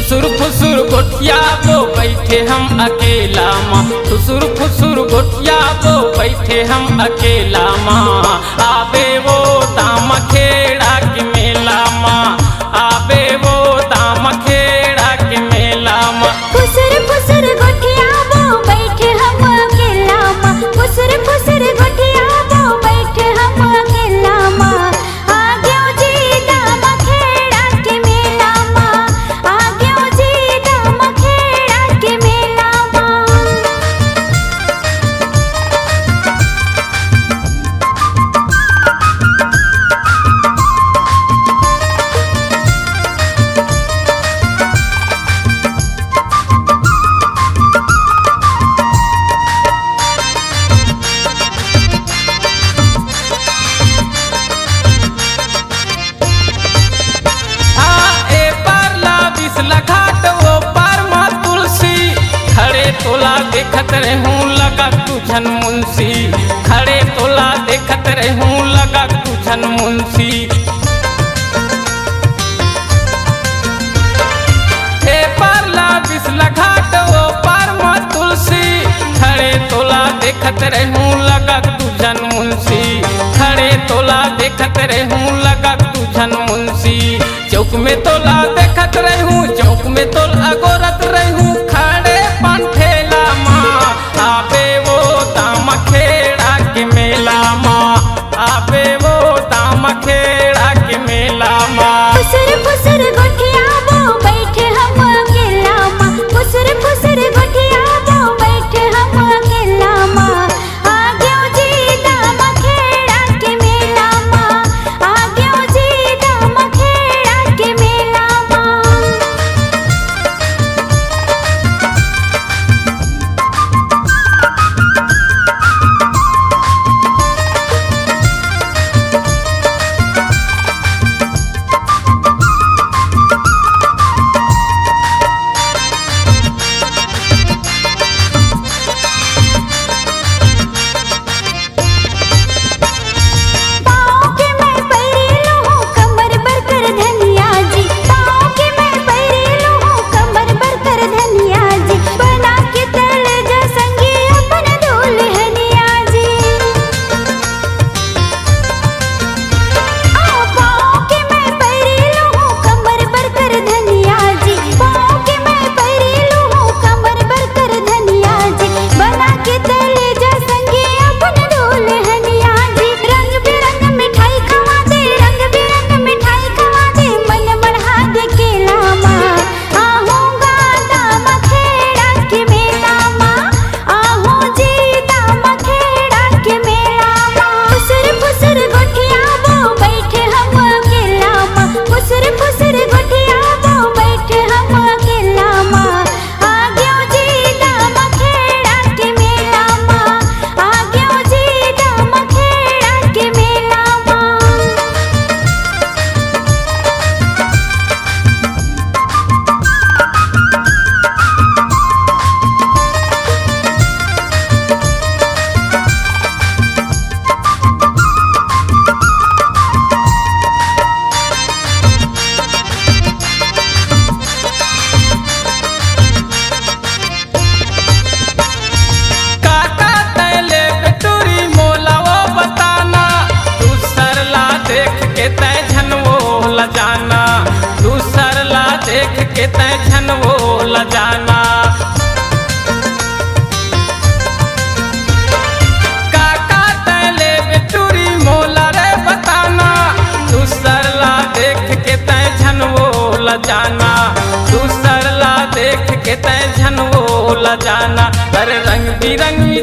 फुसुर फुसुर गोठिया वो बैठे हम अकेला माँ, फुसुर फुसुर गोठिया वो बैठे हम अकेला माँ। आबे वो दाम खेड़ा के मेला माँ, आबे वो दाम खेड़ा के मेला माँ। फुसुर फुसुर गोठिया वो बैठे हम अकेला माँ, फुसुर फुसुर गोठिया वो बैठे हम अकेला माँ। आ गयो जी दाम खेड़ा के मेला माँ, आ गयो जी दाम खेड़ा के मेला माँ। घाट वो पार माँ तुलसी खड़े तोला देखत रहूं लगा तुझन मुंशी, खड़े तोला देखत रहूं लगा तुझन मुंशी। हे पारला बिसला घाट वो पार माँ तुलसी खड़े तोला देखत रहूं लगा तुझन मुंशी, खड़े तोला देखत रहूं लगा तुझन मुंशी। चौक में तोला देखत रहूं, चौक में तोल अगोरत रहूं खड़े पंठेला माँ। आबे वो दाम खेड़ा के मेला माँ, आबे वो दाम खेड़ा के मेला माँ। फुसुर फुसुर गोठिया वो बैठे हम अकेला माँ, फुसुर फुसुर गोठिया वो बैठे हम अकेला माँ। आ गयो जी दाम खेड़ा के मेला माँ, आ गयो जी दाम खेड़ा के मेला माँ। पाँव के मैं पैरेलो हूँ कमर बर कर धनिया जी, पाँव के मैं पैरेलो हूँ कमर बर कर धनिया जी। बना के तल जा संगी अपन दुल्हनिया जी। पाँव के मैं पैरेलो हूँ कमर बर कर धनिया जी, पाँव के मैं पैरेलो हूँ कमर बर कर धनिया जी। बना के तल जा संगी अपन दुल्हनिया जी। रंग बिरंग मिठाई खवा दे, रंग बिरंग मिठाई खवा दे, मन बढ़ा दे केला माँ। आहूँगा दाम खेड़ा के मेला माँ, आहूँ जी दाम खेड़ा के मेला माँ। फुसुर फुसुर गोठिया वो बैठे हम अकेला माँ, फुसुर फुसुर गोठिया वो बैठे हम अकेला माँ। आ गयो जी दाम खेड़ा के मेला माँ, आ गयो जी दाम खेड़ा के मेला माँ। काका तैले बेटूरी मोला वो बताना, दूसरला देख के तय झन वो ल जाना, दूसरला देख के तय झन वो ल जाना। काका तैले बेटूरी मोला रे बताना, दूसरला देख के तय झन वो ल जाना, दूसरला देख के तय झन वो ल जाना। अरे रंग बिरंगी